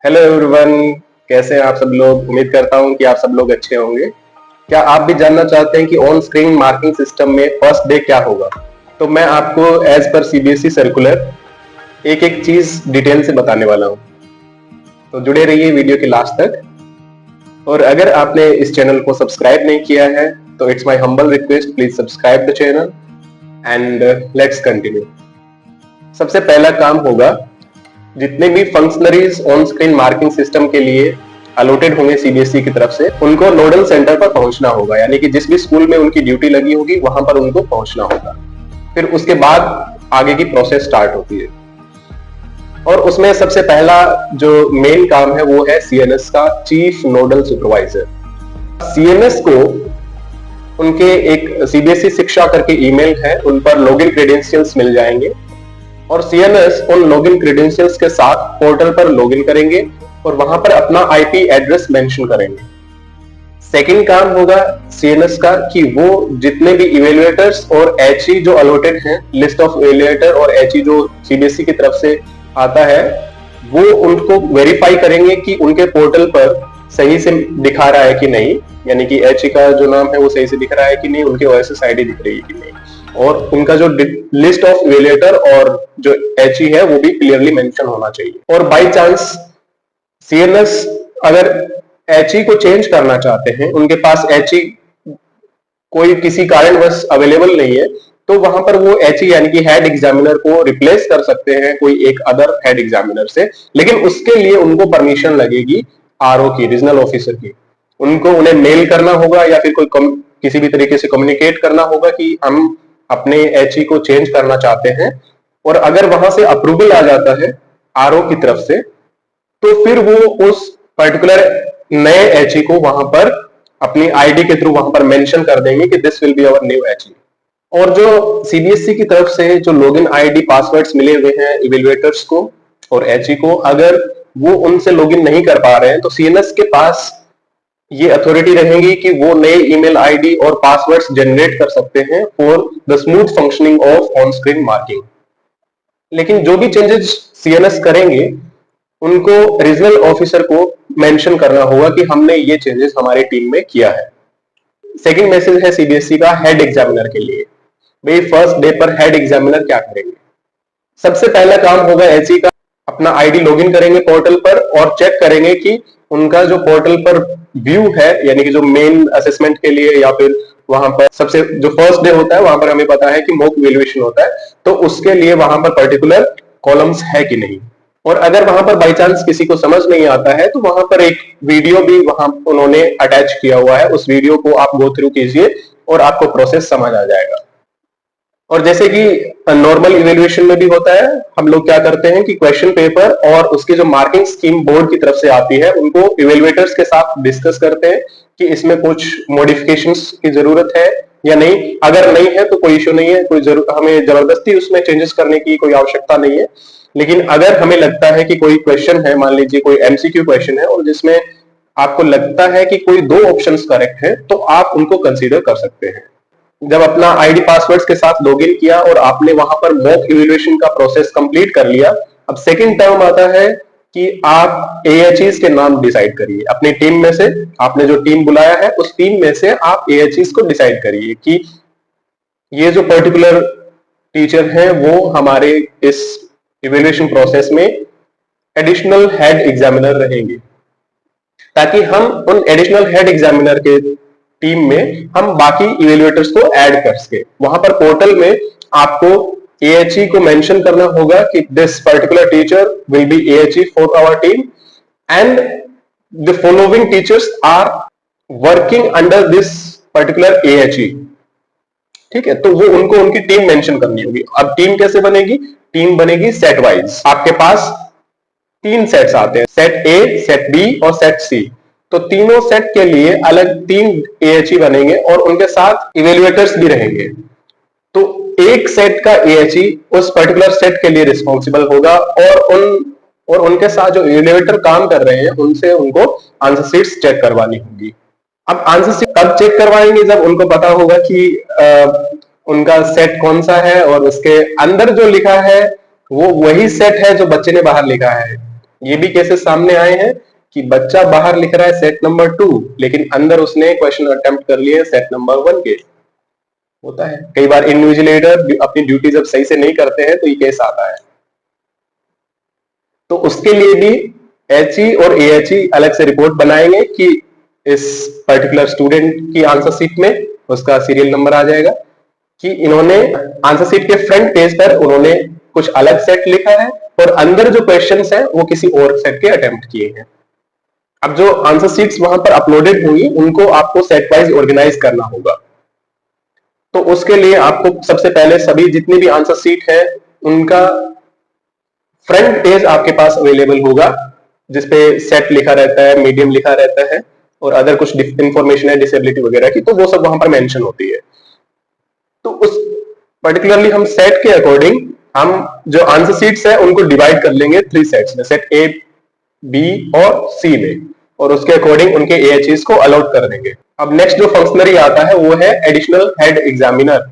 Hello everyone. कैसे हैं आप सब लोग? उम्मीद करता हूं कि आप सब लोग अच्छे होंगे। क्या आप भी जानना चाहते हैं कि ऑन स्क्रीन मार्किंग सिस्टम में फर्स्ट डे क्या होगा? तो मैं आपको एज पर सीबीएसई सर्कुलर एक एक चीज डिटेल से बताने वाला हूं। तो जुड़े रहिए वीडियो के लास्ट तक। और अगर आपने इस चैनल को सब्सक्राइब नहीं किया है तो it's my humble request, please subscribe the channel and let's continue. सबसे पहला काम होगा, जितने भी functionaries on screen marking system के लिए अलॉटेड होंगे सीबीएसई की तरफ से, उनको नोडल सेंटर पर पहुंचना होगा, यानी कि जिस भी स्कूल में उनकी ड्यूटी लगी होगी वहां पर उनको पहुंचना होगा। फिर उसके बाद आगे की प्रोसेस स्टार्ट होती है और उसमें सबसे पहला जो मेन काम है वो है सीएनएस का, चीफ नोडल सुपरवाइजर। सीएनएस को उनके एक सीबीएसई शिक्षा करके ईमेल है, उन पर लॉगिन क्रेडेंशियल्स मिल जाएंगे और सीएनएस उन लॉगिन क्रेडेंशियल्स के साथ पोर्टल पर लॉगिन करेंगे और वहां पर अपना आईपी एड्रेस मेंशन करेंगे। सेकंड काम होगा सीएनएस का कि वो जितने भी इवेल्युएटर्स और एचई जो अलॉटेड हैं, लिस्ट ऑफ इवेल्युएटर और एचई जो सीबीएसई की तरफ से आता है, वो उनको वेरीफाई करेंगे कि उनके पोर्टल पर सही से दिखा रहा है कि नहीं, यानी कि एचई का जो नाम है वो सही से दिख रहा है कि नहीं, उनके ओएसएस आईडी दिख रही है कि नहीं, और उनका जो लिस्ट ऑफ इवेल्युएटर और जो एचई है वो भी क्लियरली मेंशन होना चाहिए। और बाय चांस सीएनएस अगर एचई को चेंज करना चाहते हैं, उनके पास एचई कोई किसी कारणवश अवेलेबल नहीं है, तो वहां पर वो एचई यानी कि हेड एग्जामिनर को रिप्लेस कर सकते हैं कोई एक अदर हेड एग्जामिनर से, लेकिन उसके लिए उनको परमिशन लगेगी आरओ की, रीजनल ऑफिसर की। उनको उन्हें मेल करना होगा या फिर कोई किसी भी तरीके से कम्युनिकेट करना होगा कि हम अपने एचई को चेंज करना चाहते हैं, और अगर वहां से अप्रूवल आ जाता है आरओ की तरफ से, तो फिर वो उस पर्टिकुलर नए एचई को वहां पर अपनी आईडी के थ्रू वहां पर मेंशन कर देंगे कि this will be our new HE. और जो सीबीएसई की तरफ से जो लॉगिन आईडी पासवर्ड्स मिले हुए हैं इवेल्युएटर्स को और एचई को, अगर वो उनसे लॉगिन नहीं कर पा रहे हैं तो सीएनएस के पास ये अथॉरिटी रहेगी कि वो नए ईमेल आईडी और पासवर्ड्स जनरेट कर सकते हैं for the smooth functioning of on screen marking. लेकिन जो भी चेंजेस सीएनएस करेंगे उनको रीजनल ऑफिसर को मेंशन करना होगा कि हमने ये चेंजेस हमारी टीम में किया है। सेकंड मैसेज है सीबीएसई का हेड एग्जामिनर के लिए। भाई फर्स्ट डे पर हेड एग्जामिनर क्या करेंगे? सबसे पहला काम होगा एचई का, अपना आईडी लॉगिन करेंगे पोर्टल पर और चेक करेंगे कि उनका जो पोर्टल पर व्यू है, यानी कि जो मेन असेसमेंट के लिए या फिर वहां पर सबसे जो फर्स्ट डे होता है वहां पर हमें पता है कि मॉक इवैल्यूएशन होता है, तो उसके लिए वहां पर पर्टिकुलर कॉलम्स है कि नहीं। और अगर वहां पर बाई चांस किसी को समझ नहीं आता है तो वहां पर एक वीडियो भी वहां उन्होंने अटैच किया हुआ है, उस वीडियो को आप गो थ्रू कीजिए और आपको प्रोसेस समझ आ जाएगा। और जैसे कि नॉर्मल इवैल्यूएशन में भी होता है, हम लोग क्या करते हैं कि क्वेश्चन पेपर और उसकी जो मार्किंग स्कीम बोर्ड की तरफ से आती है उनको इवैल्यूएटर्स के साथ डिस्कस करते हैं कि इसमें कुछ मॉडिफिकेशंस की जरूरत है या नहीं। अगर नहीं है तो कोई इश्यू नहीं है, कोई हमें जबरदस्ती उसमें चेंजेस करने की कोई आवश्यकता नहीं है। लेकिन अगर हमें लगता है कि कोई क्वेश्चन है, मान लीजिए कोई एमसीक्यू क्वेश्चन है और जिसमें आपको लगता है कि कोई दो ऑप्शंस करेक्ट है, तो आप उनको कंसीडर कर सकते हैं। जब अपना आईडी पासवर्ड्स के साथ लॉगिन किया और आपने वहां पर मॉक इवैल्यूएशन का प्रोसेस कंप्लीट कर लिया, अब सेकंड टर्म आता है कि आप एएचईज के नाम डिसाइड करिए। अपनी टीम में से आपने जो टीम बुलाया है उस टीम में से आप एएचईज को डिसाइड करिए कि ये जो पर्टिकुलर टीचर हैं वो हमारे इस इवैल्यूएशन प्रोसेस में एडिशनल हेड एग्जामिनर रहेंगे, ताकि हम उन एडिशनल हेड एग्जामिनर के टीम में हम बाकी इवैल्यूएटर्स को ऐड कर सके। वहां पर पोर्टल में आपको एएचई को मेंशन करना होगा कि this particular teacher will be AHE for our team and the following teachers are working under this particular AHE. ठीक है, तो वो उनको उनकी टीम मेंशन करनी होगी। अब टीम कैसे बनेगी? टीम बनेगी सेट वाइज। आपके पास तीन सेट्स आते हैं, सेट ए, सेट बी और सेट सी। तो तीनों सेट के लिए अलग तीन एएचई बनेंगे और उनके साथ इवैल्यूएटर्स भी रहेंगे। तो एक सेट का एएचई उस पर्टिकुलर सेट के लिए रिस्पॉन्सिबल होगा और उनके साथ जो इवैल्यूएटर काम कर रहे हैं उनसे उनको आंसर शीट्स चेक करवानी होगी। अब आंसर शीट कब चेक करवाएंगे? जब उनको पता होगा कि उनका सेट कौन सा है और उसके अंदर जो लिखा है वो वही सेट है जो बच्चे ने बाहर लिखा है। ये भी केसेस सामने आए हैं कि बच्चा बाहर लिख रहा है सेट नंबर 2, लेकिन अंदर उसने क्वेश्चन अटेम्प्ट कर लिए सेट नंबर 1 के। होता है कई बार इन्विजिलेटर अपनी ड्यूटी जब सही से नहीं करते हैं तो ये केस आता है। तो उसके लिए भी HE और AHE अलग से रिपोर्ट बनाएंगे कि इस पर्टिकुलर स्टूडेंट की आंसर शीट में उसका सीरियल नंबर आ जाएगा कि इन्होंने आंसर शीट के फ्रंट पेज पर उन्होंने कुछ अलग सेट लिखा है और अंदर जो क्वेश्चंस हैं वो किसी और सेट के अटेम्प्ट किए हैं। अब जो आंसर शीट्स वहां पर अपलोडेड होंगी उनको आपको सेट वाइज ऑर्गेनाइज करना होगा। तो उसके लिए आपको सबसे पहले सभी जितनी भी आंसर शीट है उनका फ्रंट पेज आपके पास अवेलेबल होगा, जिसपे सेट लिखा रहता है, मीडियम लिखा रहता है और अदर कुछ इंफॉर्मेशन है डिसेबिलिटी वगैरह की, तो वो सब वहां पर मेंशन होती है। तो उस पर्टिकुलरली हम सेट के अकॉर्डिंग हम जो आंसर शीट्स है उनको डिवाइड कर लेंगे 3 सेट्स में, सेट A, B और C में, और उसके अकॉर्डिंग उनके AHEs को अलॉट कर देंगे। अब नेक्स्ट जो फंक्शनरी आता है वो है एडिशनल हेड एग्जामिनर।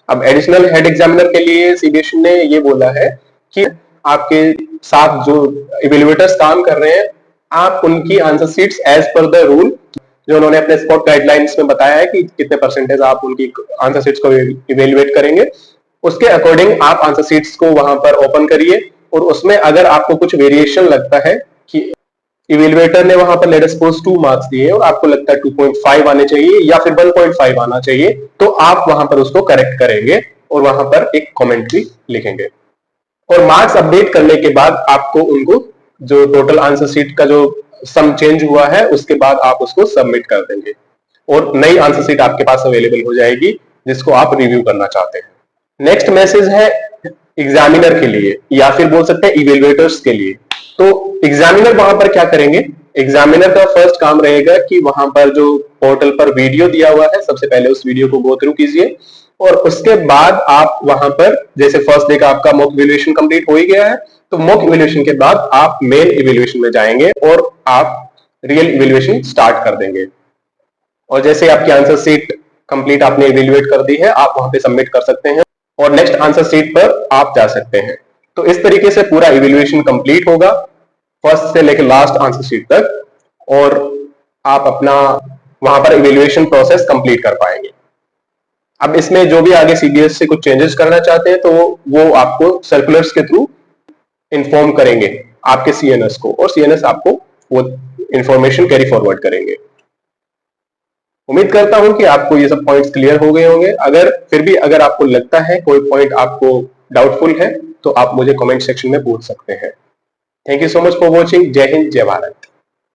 अब एडिशनल हेड एग्जामिनर के लिए CBSE ने ये बोला है कि आपके साथ जो इवेल्युएटर्स काम कर रहे हैं आप उनकी answer sheets as per the rule जो उन्होंने अपने स्पॉट गाइडलाइंस में बताया है कि कितने परसेंटेज आप उनकी आंसर शीट्स को इवेल्युएट करेंगे, उसके अकॉर्डिंग आप आंसर शीट्स को वहां पर ओपन करिए और उसमें अगर आपको कुछ वेरिएशन लगता है कि इवेल्युएटर ने वहां पर लेट अस सपोज 2 मार्क्स दिए और आपको लगता है 2.5 आने चाहिए या फिर 1.5 आना चाहिए, तो आप वहां पर उसको करेक्ट करेंगे और वहां पर एक कमेंट्री लिखेंगे और मार्क्स अपडेट करने के बाद आपको उनको जो टोटल आंसर शीट का जो सम चेंज हुआ है उसके बाद आप उसको सबमिट कर देंगे और नई आंसर शीट आपके पास अवेलेबल हो जाएगी जिसको आप रिव्यू करना चाहते हैं। नेक्स्ट मैसेज है एग्जामिनर के लिए या फिर बोल सकते हैं इवेल्युएटर्स के लिए। तो एग्जामिनर वहां पर क्या करेंगे, एग्जामिनर का फर्स्ट काम रहेगा कि वहां पर जो पोर्टल पर वीडियो दिया हुआ है सबसे पहले उस वीडियो को गो थ्रू कीजिए और उसके बाद आप वहां पर जैसे फर्स्ट डे का आपका मॉक इवैल्यूएशन कंप्लीट हो ही गया है तो मॉक इवैल्यूएशन के बाद आप मेन इवैल्यूएशन में जाएंगे और आप रियल इवैल्यूएशन स्टार्ट कर देंगे और जैसे आपकी आंसर शीट कंप्लीट आपने इवैल्यूएट कर दी है आप वहां पे सबमिट कर सकते हैं और नेक्स्ट आंसर शीट पर आप जा सकते हैं। तो इस तरीके से पूरा इवैल्यूएशन कंप्लीट होगा फर्स्ट से लेकर लास्ट आंसर शीट तक और आप अपना वहां पर इवैल्यूएशन प्रोसेस कंप्लीट कर पाएंगे। अब इसमें जो भी आगे CBSE कुछ चेंजेस करना चाहते हैं तो वो आपको सर्कुलर्स के थ्रू इन्फॉर्म करेंगे आपके CNS को और CNS आपको वो इंफॉर्मेशन कैरी फॉरवर्ड करेंगे। उम्मीद करता हूं कि आपको ये सब पॉइंट्स क्लियर हो गए होंगे। अगर फिर भी अगर आपको लगता है कोई पॉइंट आपको डाउटफुल है तो आप मुझे कमेंट सेक्शन में पूछ सकते हैं। Thank you so much for watching. जय हिंद, जय भारत।